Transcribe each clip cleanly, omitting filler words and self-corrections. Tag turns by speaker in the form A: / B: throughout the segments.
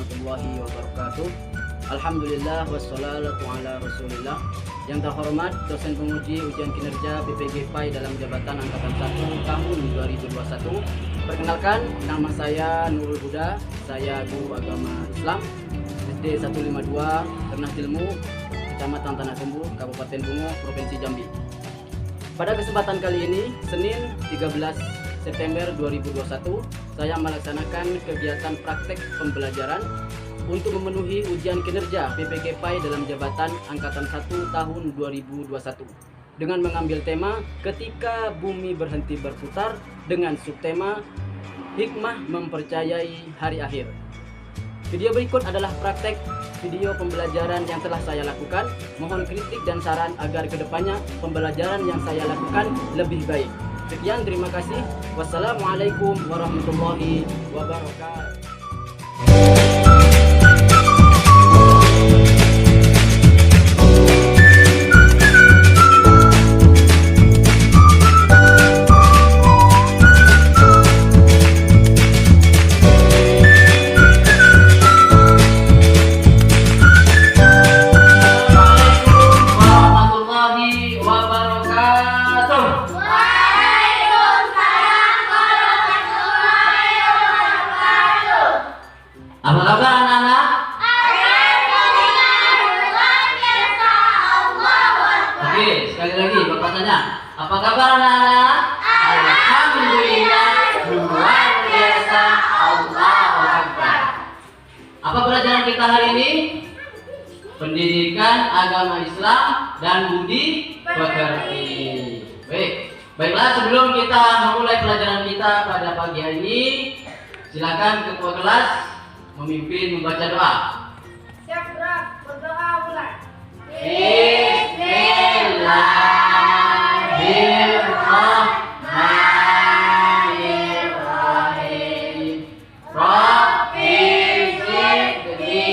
A: warahmatullahi wabarakatuh. Alhamdulillah wassalatu ala rasulillah. Yang terhormat dosen penguji ujian kinerja PPG PAI dalam jabatan angkatan 1 tahun 2021. Perkenalkan, nama saya Nurul Huda. Saya guru agama Islam SD 152 Ternah Ilmu, Kecamatan Tanah Tumbu, Kabupaten Bungo, Provinsi Jambi. Pada kesempatan kali ini, Senin 13 September 2021, saya melaksanakan kegiatan praktek pembelajaran untuk memenuhi ujian kinerja PPG PAI dalam jabatan angkatan 1 tahun 2021 dengan mengambil tema ketika bumi berhenti berputar dengan subtema hikmah mempercayai hari akhir. Video berikut adalah praktek video pembelajaran yang telah saya lakukan. Mohon kritik dan saran agar kedepannya pembelajaran yang saya lakukan lebih baik. Sekian, terima kasih. Wassalamualaikum warahmatullahi wabarakatuh.
B: Apa kabar anak-anak? Oke, sekali lagi Bapak tanya. Apa kabar anak-anak? Alhamdulillah, luar biasa, Allahu Akbar. Apa pelajaran kita hari ini? Pendidikan agama Islam dan budi pekerti. Baiklah, sebelum kita memulai pelajaran kita pada pagi hari ini, silakan ketua kelas memimpin membaca doa.
C: Siap gerak, berdoa mulai.
B: Bismillahirrahmanirrahim. Rabbi zidni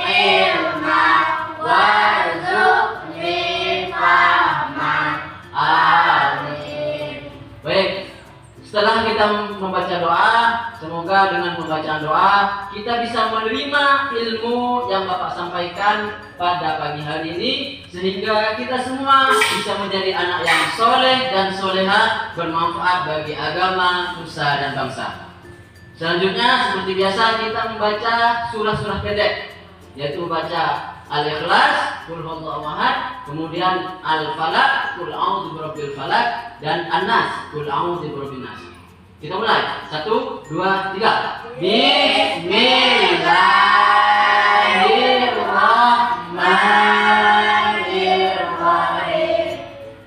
B: ilma warzuqni fahman. Amin. Baik, setelah kita membaca doa, semoga dengan pembacaan doa kita bisa menerima ilmu yang Bapak sampaikan pada pagi hari ini, sehingga kita semua bisa menjadi anak yang soleh dan soleha, bermanfaat bagi agama, nusa dan bangsa. Selanjutnya, seperti biasa, kita membaca surah-surah pendek, yaitu membaca Al-Ikhlas, Qul Huwallahu Ahad, kemudian Al-Falaq, Qul A'udzu Birabbil Falaq, dan An-Nas, Qul A'udzu Birabbin Nas. Kita mulai. 1, 2, 3. Bismillahirrahmanirrahim.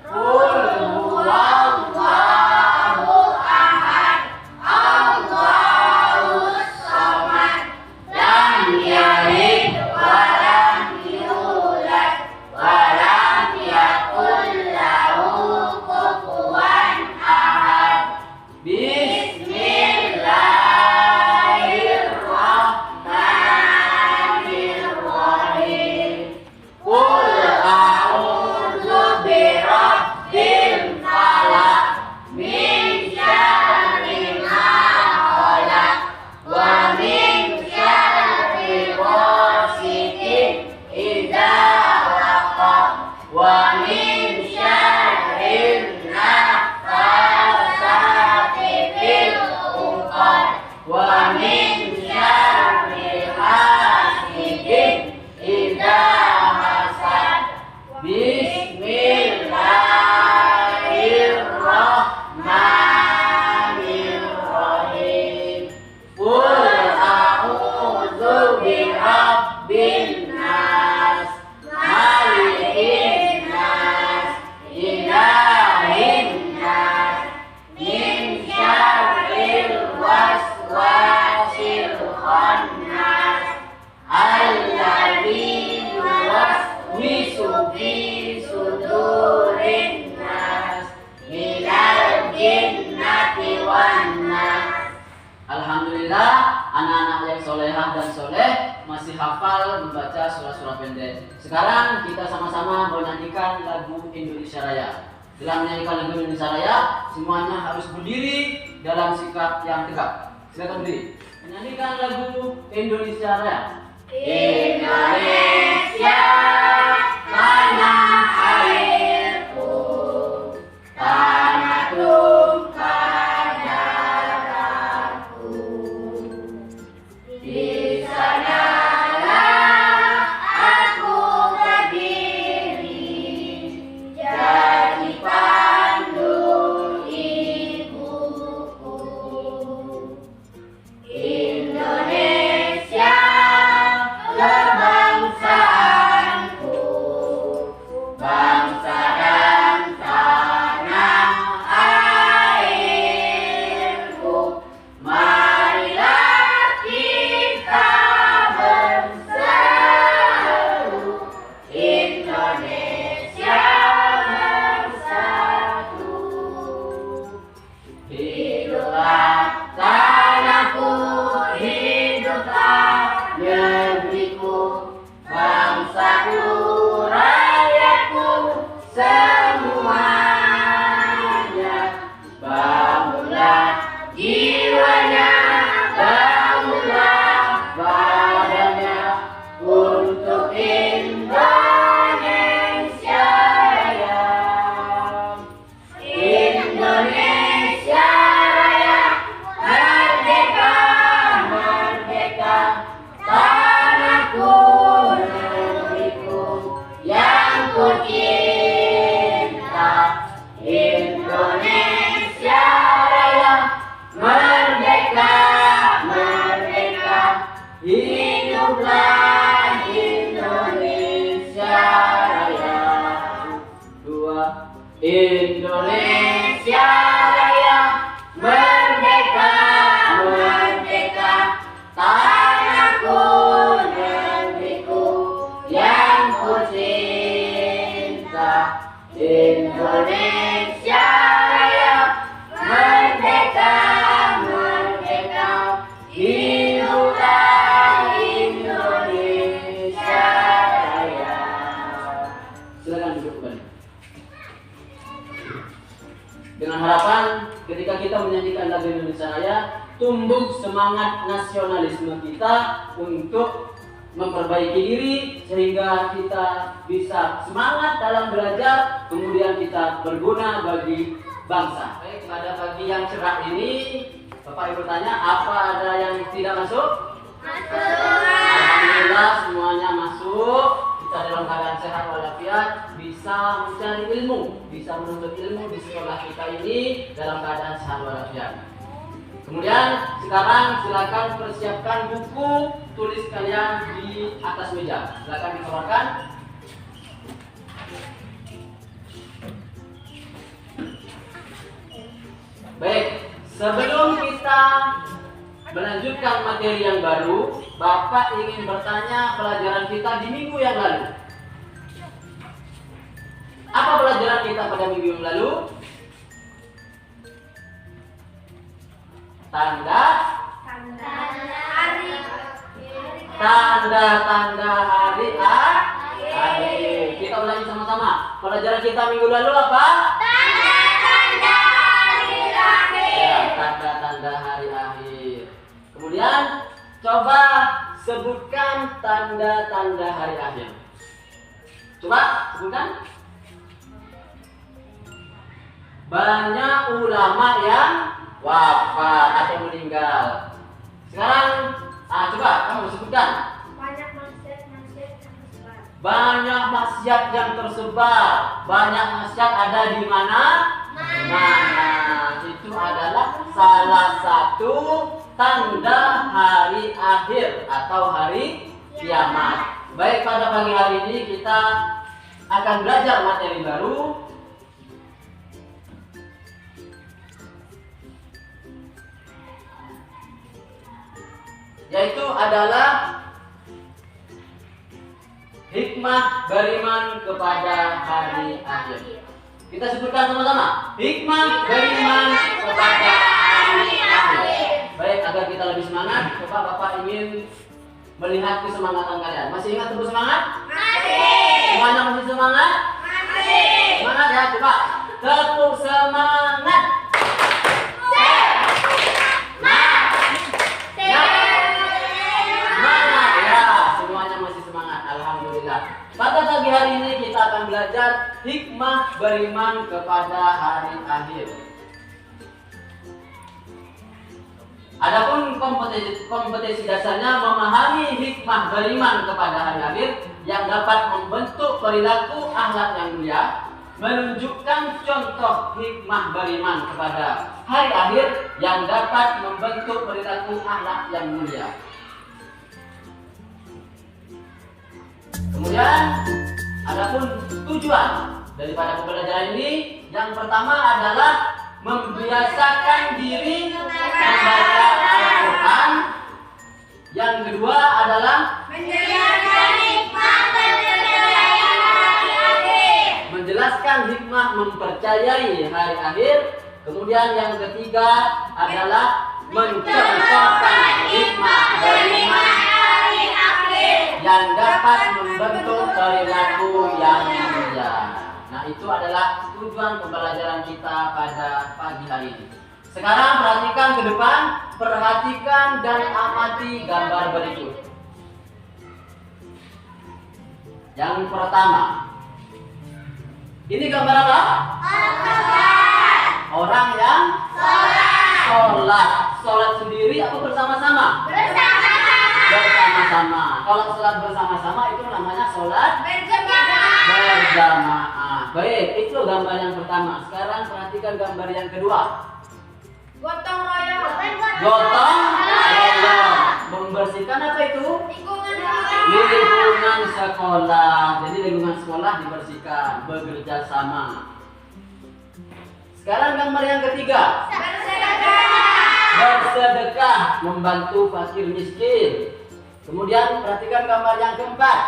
B: Qul huwallahu ahad, Allahus samad, lam yalid wa lam yulad wa lam yakul lahu kufuwan ahad. Bismillahirrahmanirrahim. Qul a'udzu birabbil falaq min syarri ma khalaq wa min syarri ghasiqin idza waqab wa min syarri naffasati fil 'uqad wa min syarri hasidin idza hasad. Bismillahirrahmanirrahim. Qul a'udzu birabbin nas, malikin nas, ilahin nas, min syarril waswasil khannas, alladzi yuwaswisu fi sudurin nas, minal jinnati wan nas. Alhamdulillah, anak-anak yang solehah dan soleh masih hafal membaca surah-surah pendek. Sekarang kita sama-sama menyanyikan lagu Indonesia Raya. Dalam menyanyikan lagu Indonesia Raya, semuanya harus berdiri dalam sikap yang tegak. Silakan berdiri. Menyanyikan lagu Indonesia Raya.
C: Indonesia, tanah airku, tanah tumpah darahku. Di sanalah aku berdiri, jadi pandu ibuku. Indonesia, kebangsaanku, bangsa dan tanah airku. Marilah kita berseru, Indonesia bersatu. Hiduplah tanahku, hiduplah negeriku, bangsaku, rakyatku, semuanya. Bangunlah jiwanya, bangunlah badannya untuk Indonesia Raya. Indonesia Raya, merdeka, merdeka, tanahku, negeriku yang ku cinta. Indonesia Raya, merdeka, merdeka, hiduplah Indonesia Raya. Dua. Indonesia Raya, merdeka, merdeka, tanahku, negeriku yang ku cinta. Indonesia Raya, merdeka, merdeka, hiduplah Indonesia Raya.
B: Silakan duduk kembali. Dengan harapan ketika kita menyanyikan lagu Indonesia Raya, tumbuh semangat nasionalisme kita untuk memperbaiki diri sehingga kita bisa semangat dalam belajar, kemudian kita berguna bagi bangsa. Baik, pada pagi yang cerah ini, Bapak Ibu tanya, apa ada yang tidak masuk? Alhamdulillah semuanya masuk. Kita dalam keadaan sehat walafiat, bisa mencari ilmu, bisa menuntut ilmu di sekolah kita ini dalam keadaan sehat walafiat. Kemudian sekarang silakan persiapkan buku tulis kalian di atas meja. Silakan dikeluarkan. Baik, sebelum kita melanjutkan materi yang baru, Bapak ingin bertanya pelajaran kita di minggu yang lalu. Apa pelajaran kita pada minggu yang lalu? Tanda-tanda hari akhir. Kita ulangi sama-sama. Pelajaran kita minggu lalu apa?
C: Tanda-tanda hari akhir.
B: Ya, tanda-tanda hari akhir. Kemudian coba sebutkan tanda-tanda hari akhir. Coba sebutkan. Banyak ulama yang wafat atau meninggal. Sekarang, coba kamu sebutkan.
C: Banyak maksiat-maksiat yang tersebar.
B: Banyak maksiat yang tersebar. Banyak maksiat ada di mana? Mana? Itu adalah salah satu tanda hari akhir atau hari kiamat. Baik, pada pagi hari ini kita akan belajar materi baru. Yaitu adalah hikmah beriman kepada hari akhir. Kita sebutkan sama-sama. Hikmah beriman kepada hari akhir. Baik, agar kita lebih semangat, coba Bapak ingin melihat kesemangatan kalian. Masih ingat tepuk semangat?
C: Masih.
B: Semuanya masih semangat?
C: Masih.
B: Semangat ya, coba. Tepuk semangat.
C: Semangat.
B: Adapun kompetensi dasarnya memahami hikmah beriman kepada hari akhir yang dapat membentuk perilaku akhlak yang mulia, menunjukkan contoh hikmah beriman kepada hari akhir yang dapat membentuk perilaku akhlak yang mulia. Kemudian, adapun tujuan daripada pembelajaran ini, yang pertama adalah membiasakan diri membaca Al-Quran. Yang kedua adalah menjelaskan hikmah mempercayai hari akhir. Kemudian yang ketiga adalah mencontohkan hikmah beriman yang dapat membentuk perilaku yang mulia. Nah, itu adalah tujuan pembelajaran kita pada pagi hari ini. Sekarang perhatikan ke depan, perhatikan dan amati gambar berikut. Yang pertama, ini gambar apa? Orang yang sholat. Sholat sendiri atau bersama-sama? Bersama-sama. Kalau sholat bersama-sama itu namanya sholat berjamaah. Baik, itu gambar yang pertama. Sekarang perhatikan gambar yang kedua.
C: Gotong royong.
B: Gotong royong. Membersihkan apa itu? Lingkungan sekolah. Jadi lingkungan sekolah dibersihkan, bekerja sama. Sekarang gambar yang ketiga. Bersedekah, membantu fakir miskin. Kemudian perhatikan gambar yang keempat.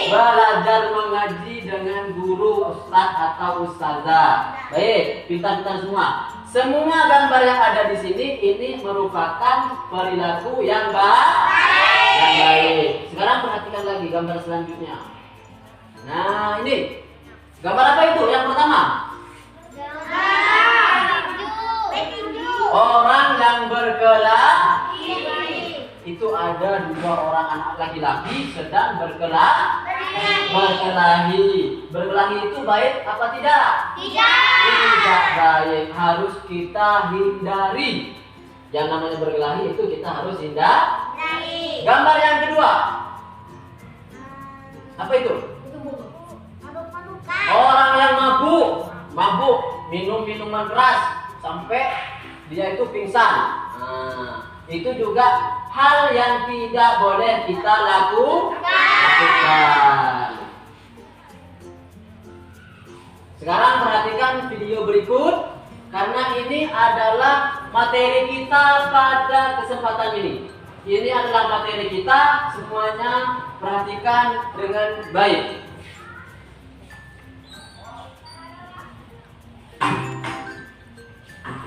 B: Belajar mengaji dengan guru, ustadz atau ustazah. Baik, pintar-pintar semua. Semua gambar yang ada di sini ini merupakan perilaku yang baik. Sekarang perhatikan lagi gambar selanjutnya. Nah, ini gambar apa itu? Yang pertama, orang yang berkelahi. Itu ada dua orang anak laki-laki sedang berkelahi. Berkelahi itu baik apa tidak? Tidak baik, harus kita hindari. Yang namanya berkelahi itu kita harus hindari. Gambar yang kedua, apa itu? Orang yang mabuk, minum minuman keras sampai dia itu pingsan. Nah, itu juga hal yang tidak boleh kita lakukan. Sekarang perhatikan video berikut, karena ini adalah materi kita pada kesempatan ini. Ini adalah materi kita, semuanya perhatikan dengan baik.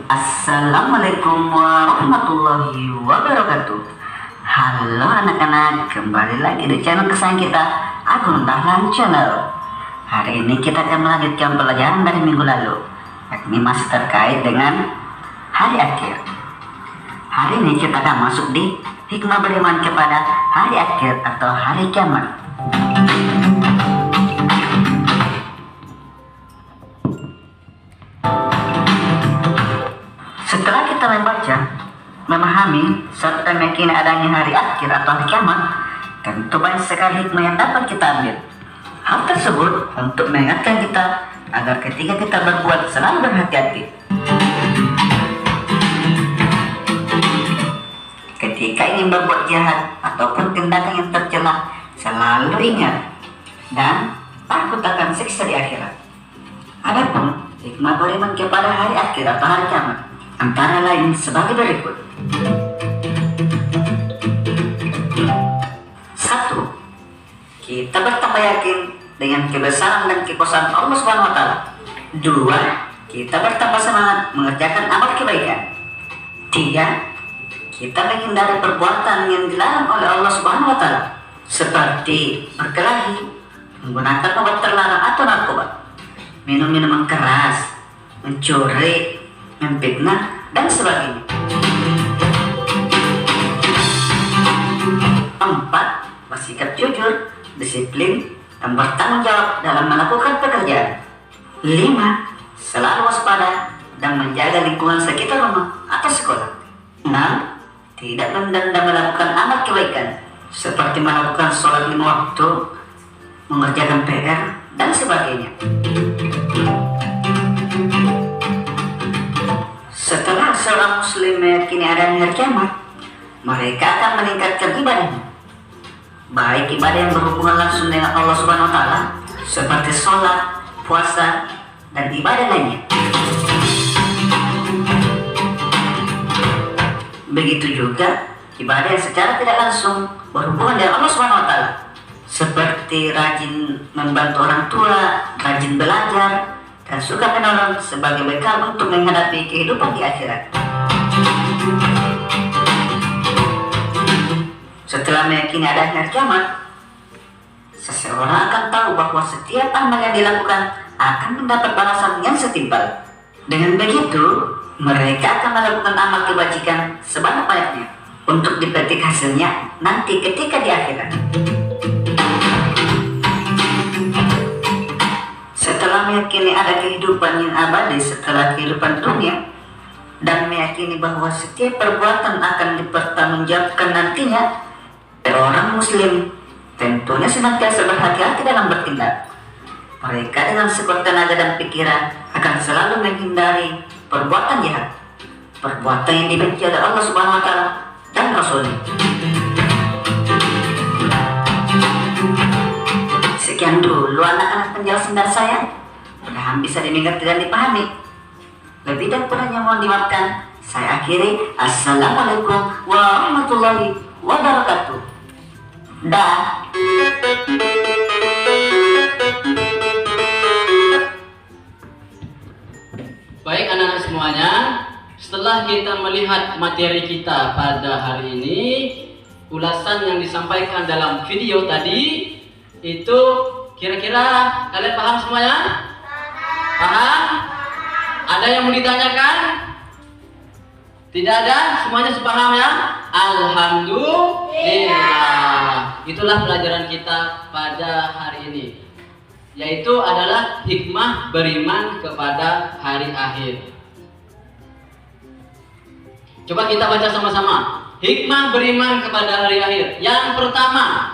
D: Assalamualaikum warahmatullahi wabarakatuh. Halo anak-anak, kembali lagi di channel kesayangan kita, Agung Dahlan Channel. Hari ini kita akan melanjutkan pelajaran dari minggu lalu, yakni masih terkait dengan hari akhir. Hari ini kita akan masuk di hikmah beriman kepada hari akhir atau hari kiamat. Setelah kita membaca, memahami, serta meyakini adanya hari akhir atau hari kiamat, tentu banyak sekali hikmah yang dapat kita ambil. Hal tersebut untuk mengingatkan kita agar ketika kita berbuat selalu berhati-hati. Ketika ingin berbuat jahat ataupun tindakan yang tercela, selalu ingat dan takut akan siksa di akhirat. Adapun hikmah beriman kepada hari akhir atau hari kiamat antara lain sebagai berikut. 1. Kita bertambah yakin dengan kebesaran dan kekuasaan Allah Subhanahu wa taala. 2. Kita bertambah semangat mengerjakan amal kebaikan. 3. Kita menghindari perbuatan yang dilarang oleh Allah Subhanahu wa taala, seperti berkelahi, menggunakan obat terlarang atau narkoba, minum minuman keras, mencuri, memfitnah, dan sebagainya. 4. Bersikap jujur, disiplin, dan bertanggung jawab dalam melakukan pekerjaan. 5. Selalu waspada dan menjaga lingkungan sekitar rumah atau sekolah. Enam, tidak menunda melakukan amal kebaikan seperti melakukan sholat 5 waktu, mengerjakan PR, dan sebagainya. Setelah seorang muslim meyakini adanya hari kiamat, mereka akan meningkatkan ibadahnya, baik ibadah yang berhubungan langsung dengan Allah Subhanahu wa Ta'ala seperti sholat, puasa, dan ibadah lainnya. Begitu juga ibadah yang secara tidak langsung berhubungan dengan Allah Subhanahu wa Ta'ala seperti rajin membantu orang tua, rajin belajar, dan suka menolong sebagai bekal untuk menghadapi kehidupan di akhirat. Setelah meyakini adanya hari kiamat, seseorang akan tahu bahwa setiap amal yang dilakukan akan mendapat balasan yang setimpal. Dengan begitu, mereka akan melakukan amal kebajikan sebanyak-banyaknya untuk dipetik hasilnya nanti ketika di akhirat. Setelah meyakini ada kehidupan yang abadi setelah kehidupan dunia, dan meyakini bahwa setiap perbuatan akan dipertanggungjawabkan nantinya, orang muslim tentunya senantiasa berhati-hati dalam bertindak. Mereka dengan sekuat tenaga dan pikiran akan selalu menghindari perbuatan jahat, perbuatan yang dibenci oleh Allah Subhanahu wa Ta'ala dan Rasulnya. Sekian dulu anak-anak penjelasan dari saya. Mudah-mudahan bisa dimengerti dan dipahami. Lebih dan kurangnya mohon dimaafkan. Saya akhiri. Assalamualaikum warahmatullahi wabarakatuh. Dah.
B: Baik anak-anak semuanya, setelah kita melihat materi kita pada hari ini, ulasan yang disampaikan dalam video tadi, itu kira-kira kalian paham semuanya? Paham? Ada yang mau ditanyakan? Tidak ada? Semuanya sepaham ya? Alhamdulillah. Itulah pelajaran kita pada hari ini, yaitu adalah hikmah beriman kepada hari akhir. Coba kita baca sama-sama. Hikmah beriman kepada hari akhir. Yang pertama,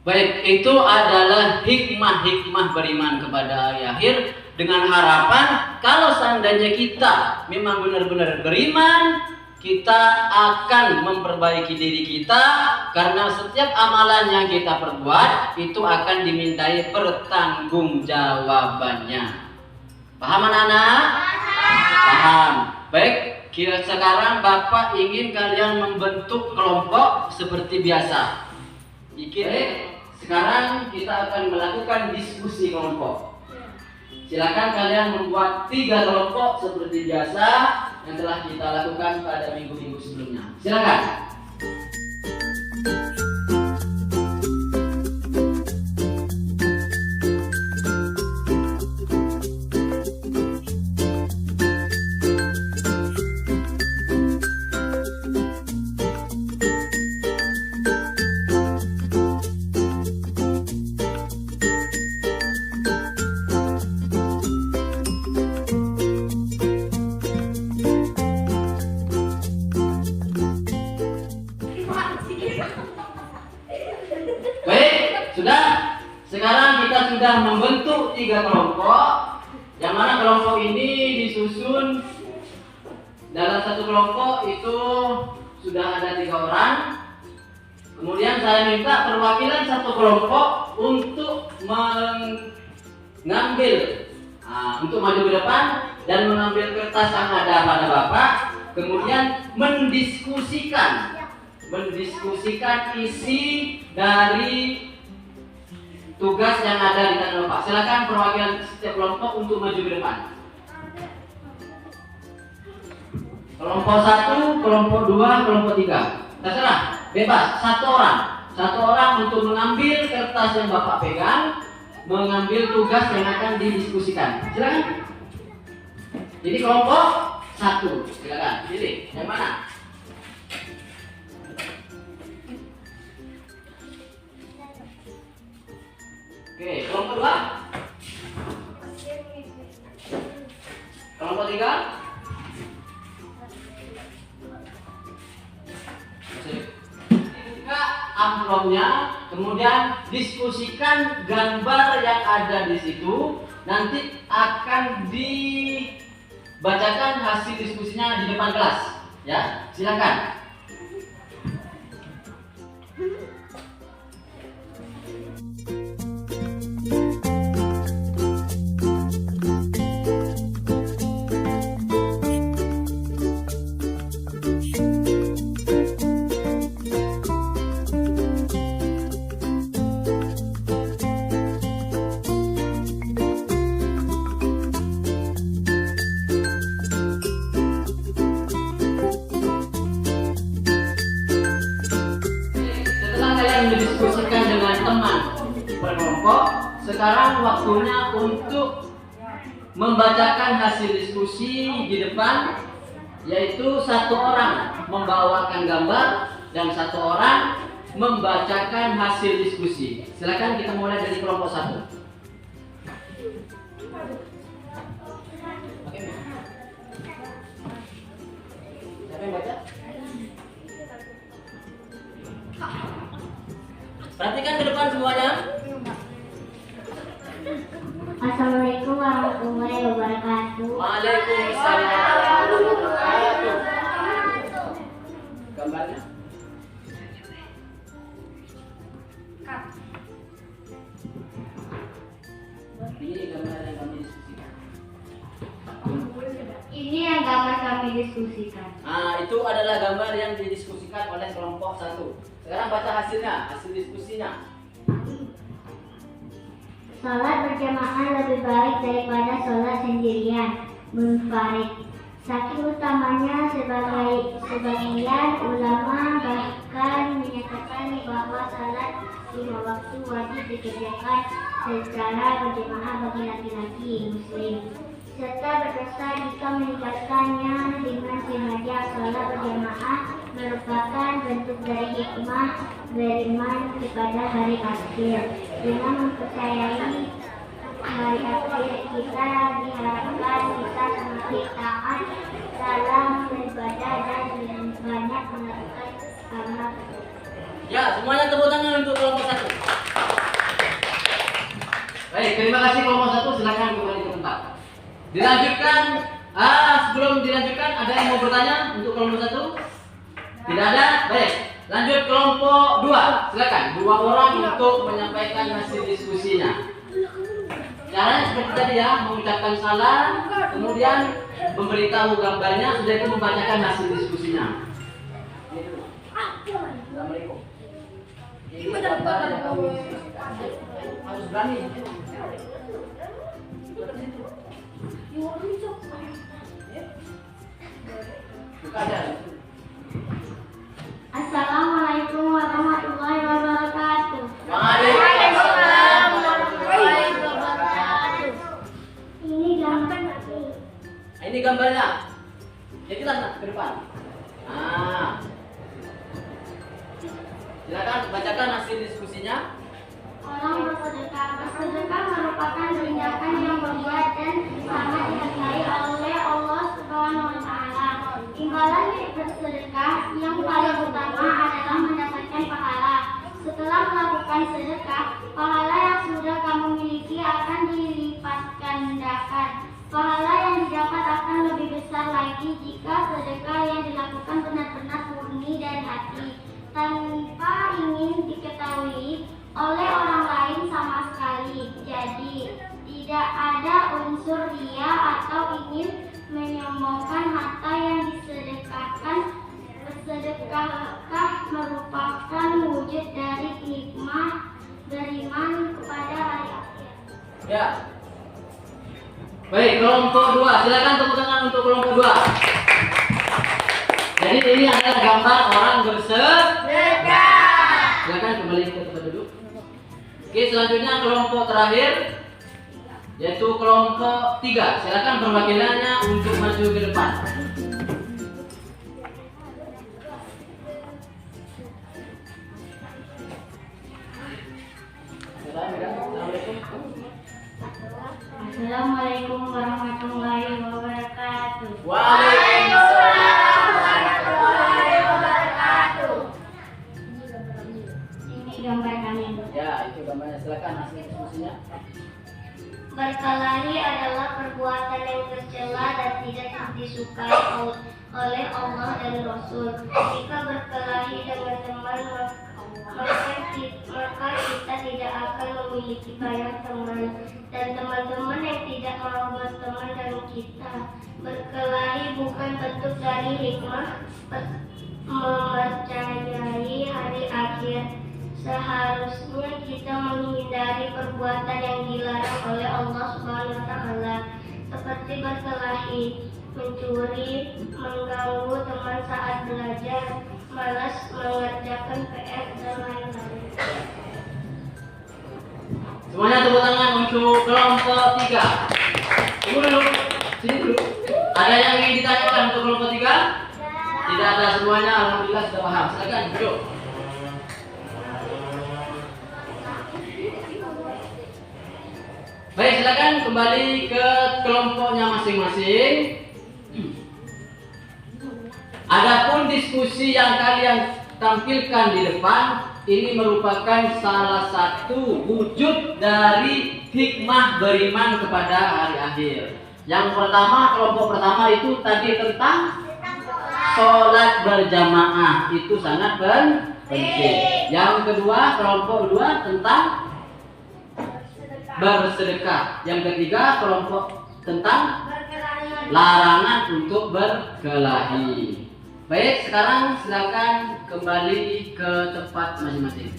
B: baik, itu adalah hikmah-hikmah beriman kepada hari akhir, dengan harapan kalau seandainya kita memang benar-benar beriman, kita akan memperbaiki diri kita, karena setiap amalan yang kita perbuat itu akan dimintai pertanggungjawabannya. Paham anak-anak? Paham. Baik, sekarang Bapak ingin kalian membentuk kelompok seperti biasa. Sekarang kita akan melakukan diskusi kelompok. Silakan kalian membuat 3 kelompok seperti biasa yang telah kita lakukan pada minggu-minggu sebelumnya. Silakan. Sudah? Sekarang kita sudah membentuk 3 kelompok, yang mana kelompok ini disusun dalam satu kelompok itu sudah ada 3 orang. Kemudian saya minta perwakilan satu kelompok untuk mengambil, untuk maju ke depan dan mengambil kertas yang ada pada Bapak. kemudian mendiskusikan isi dari tugas yang ada di tangan Bapak. Silakan perwakilan setiap kelompok untuk maju ke depan. Kelompok 1, kelompok 2, kelompok 3. Terserah, bebas. Satu orang untuk mengambil kertas yang Bapak pegang, mengambil tugas yang akan didiskusikan. Silakan. Jadi kelompok 1, silakan. Pilih yang mana? Oke, kelompok 2. Kelompok 3. Buka amplopnya, kemudian diskusikan gambar yang ada di situ. Nanti akan dibacakan hasil diskusinya di depan kelas. Ya, silakan. Mendiskusikan dengan teman berkelompok, sekarang waktunya untuk membacakan hasil diskusi di depan, yaitu satu orang membawakan gambar dan satu orang membacakan hasil diskusi. Silakan kita mulai dari kelompok 1. Siapa yang baca? Perhatikan ke depan semuanya.
C: Assalamualaikum warahmatullahi wabarakatuh.
B: Waalaikumsalam warahmatullahi wabarakatuh. Gambarnya? Ini gambar yang kami diskusikan.
C: Ini yang gambar kami diskusikan.
B: Nah, itu adalah gambar yang didiskusikan oleh kelompok 1. Sekarang baca hasilnya, hasil diskusinya.
C: Sholat berjamaah lebih baik daripada sholat sendirian munfarid. Saking utamanya sebagian ulama bahkan menyatakan bahwa sholat 5 waktu wajib dikerjakan secara berjamaah bagi laki-laki muslim, serta berdosa jika meninggalkannya dengan sengaja. Sholat berjamaah merupakan bentuk dari hikmah beriman kepada hari akhir. Dengan mempercayai hari akhir, kita diharapkan bisa semakin taat dalam beribadah dan banyak melakukan amal.
B: Ya, semuanya tepuk tangan untuk kelompok 1. Baik, terima kasih kelompok 1. Silakan kembali ke tempat. Dilanjutkan. Sebelum dilanjutkan, ada yang mau bertanya untuk kelompok 1? Tidak ada? Baik. Lanjut kelompok 2. Silakan. 2 orang untuk menyampaikan hasil diskusinya. Caranya seperti tadi ya, mengucapkan salam, kemudian memberitahu gambarnya, sudah itu membacakan hasil diskusinya. Assalamualaikum. Ini gambar yang kamu diskusikan. Harus berani. Buka aja.
C: Assalamualaikum warahmatullahi wabarakatuh.
B: Waalaikumsalam warahmatullahi
C: wabarakatuh. Ini gambar.
B: Ini gambarnya. Ya kita ke depan. Silakan bacakan hasil diskusinya.
C: Orang bersedekah. Bersedekah merupakan tindakan yang mulia dan sangat dihargai oleh Allah Subhanahu wa Ta'ala. Imbalan bersedekah yang paling utama adalah mendapatkan pahala. Setelah melakukan sedekah, pahala yang sudah kamu miliki akan dilipat gandakan. Pahala yang didapat akan lebih besar lagi jika sedekah yang dilakukan benar-benar murni dari hati, tanpa ingin diketahui oleh orang lain sama sekali. Jadi tidak ada unsur ria atau ingin menyombongkan harta yang disedekahkan. bersedekahkah merupakan wujud dari hikmah beriman kepada hari akhir.
B: Ya. Baik, kelompok 2. Silakan tepuk tangan untuk kelompok 2. Jadi ini adalah gambar orang bersedekah. Silakan kembali ke tempat duduk. Oke, selanjutnya kelompok terakhir yaitu kelompok 3. Silakan perwakilannya untuk maju ke depan.
C: Assalamualaikum warahmatullahi wabarakatuh.
B: Waalaikumsalam.
C: Ini gambar kami.
B: Ya, itu gambarnya. Silakan hasil diskusinya.
C: Berkelahi adalah perbuatan yang tercela dan tidak disukai oleh Allah dan Rasul. Jika berkelahi dengan teman, maka kita tidak akan memiliki banyak teman dan teman-teman yang tidak mau berteman dengan kita. Berkelahi bukan bentuk dari hikmah mempercayai hari akhir. Seharusnya kita menghindari perbuatan yang dilarang oleh Allah Subhanahu wa taala, seperti berkelahi, mencuri, mengganggu teman saat belajar, malas mengerjakan PR dan lain-lain.
B: Semuanya tepuk tangan untuk kelompok 3. Tunggu dulu. Sini dulu. Ada yang ingin ditanyakan untuk kelompok 3? Tidak ada, semuanya alhamdulillah sudah paham. Silakan duduk. Baik, silakan kembali ke kelompoknya masing-masing. Adapun diskusi yang kalian tampilkan di depan ini merupakan salah satu wujud dari hikmah beriman kepada hari akhir. Yang pertama, kelompok pertama itu tadi tentang sholat berjamaah, itu sangat penting. Yang kedua, kelompok 2 tentang bersedekah. Yang ketiga, kelompok tentang larangan untuk berkelahi. Baik, sekarang silakan kembali ke tempat masing-masing.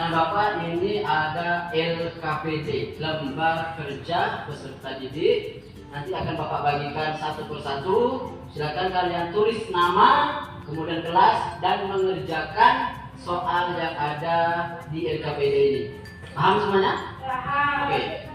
B: Bapak, ini ada LKPD, Lembar Kerja Peserta Didik. Nanti akan Bapak bagikan satu persatu. Silakan kalian tulis nama, kemudian kelas, dan mengerjakan soal yang ada di LKPD ini. Paham semuanya? Paham. Oke.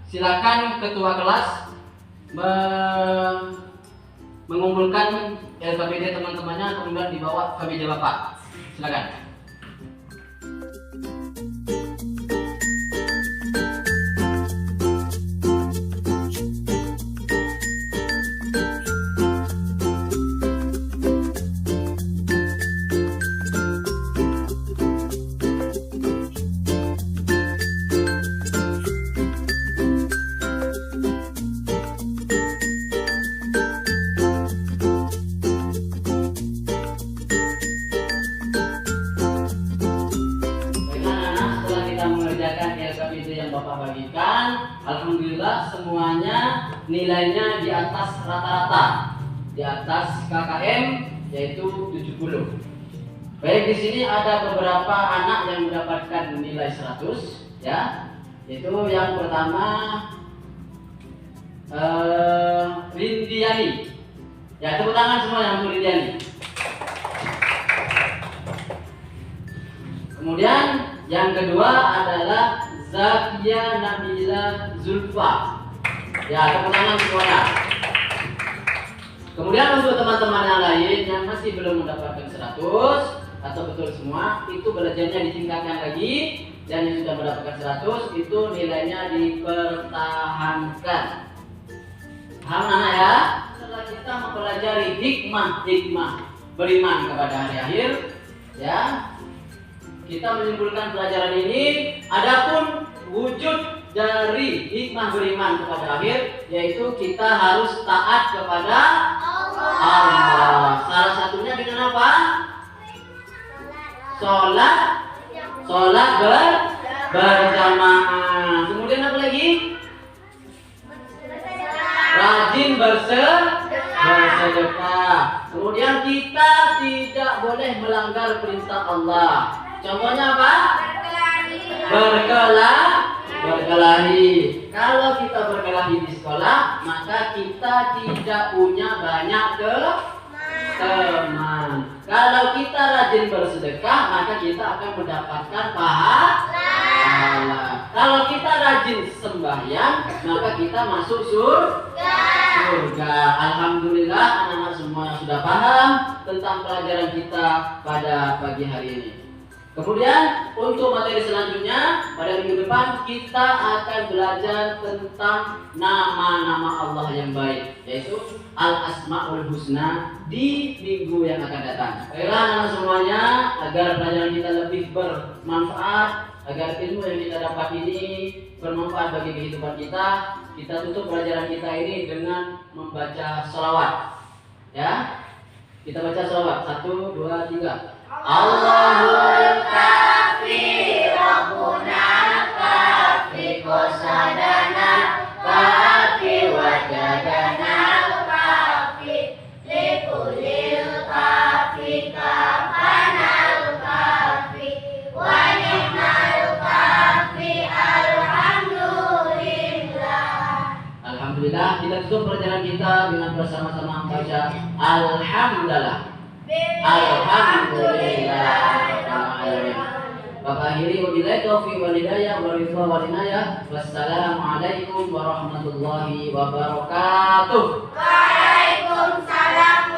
B: Silakan ketua kelas mengumpulkan LKPD teman-temannya, kemudian dibawa ke meja Bapak. Silakan. Bapak bagikan, alhamdulillah semuanya nilainya di atas rata-rata, di atas KKM yaitu 70. Baik, di sini ada beberapa anak yang mendapatkan nilai 100 ya. Yaitu yang pertama Rindiani. Ya, tepuk tangan semua yang untuk Rindiani. Kemudian yang kedua adalah Zakia Nabila Zulfa. Ya, tepuk tangan semuanya. Kemudian untuk teman-teman yang lain yang masih belum mendapatkan 100 atau betul semua, itu belajarnya ditingkatkan lagi, dan yang sudah mendapatkan 100 itu nilainya dipertahankan. Paham anak ya? Setelah kita mempelajari hikmah beriman kepada hari akhir, ya, kita menyimpulkan pelajaran ini. Adapun wujud dari hikmah beriman kepada akhir, yaitu kita harus taat kepada Allah. Salah satunya dengan apa? Sholat berjamaah. Kemudian apa lagi? Rajin bersedekah. Kemudian kita tidak boleh melanggar perintah Allah. Contohnya apa? Berkelahi. Kalau kita berkelahi di sekolah, maka kita tidak punya banyak teman. Kalau kita rajin bersedekah, maka kita akan mendapatkan pahala. Kalau kita rajin sembahyang, maka kita masuk surga. Alhamdulillah, anak-anak semua yang sudah paham tentang pelajaran kita pada pagi hari ini. Kemudian untuk materi selanjutnya, pada minggu depan kita akan belajar tentang nama-nama Allah yang baik, yaitu Al-Asma'ul Husna di minggu yang akan datang. Baiklah anak-anak semuanya, agar pelajaran kita lebih bermanfaat, agar ilmu yang kita dapat ini bermanfaat bagi kehidupan kita tutup pelajaran kita ini dengan membaca sholawat. Ya, kita baca sholawat. 1, 2, 3. Allahul kafi Rabbuna kafi qasadana kafi wajadana kafi likulil kafi kafanal kafi wa ni'mal kafi alhamdulillah. Alhamdulillah, kita tutup pelajaran kita dengan bersama-sama membaca Alhamdulillah. Alhamdulillah. Bapak akhiri wabillahi taufiq wal hidayah wa ridha wal inayah. Wassalamualaikum warahmatullahi wabarakatuh. Waalaikumsalam.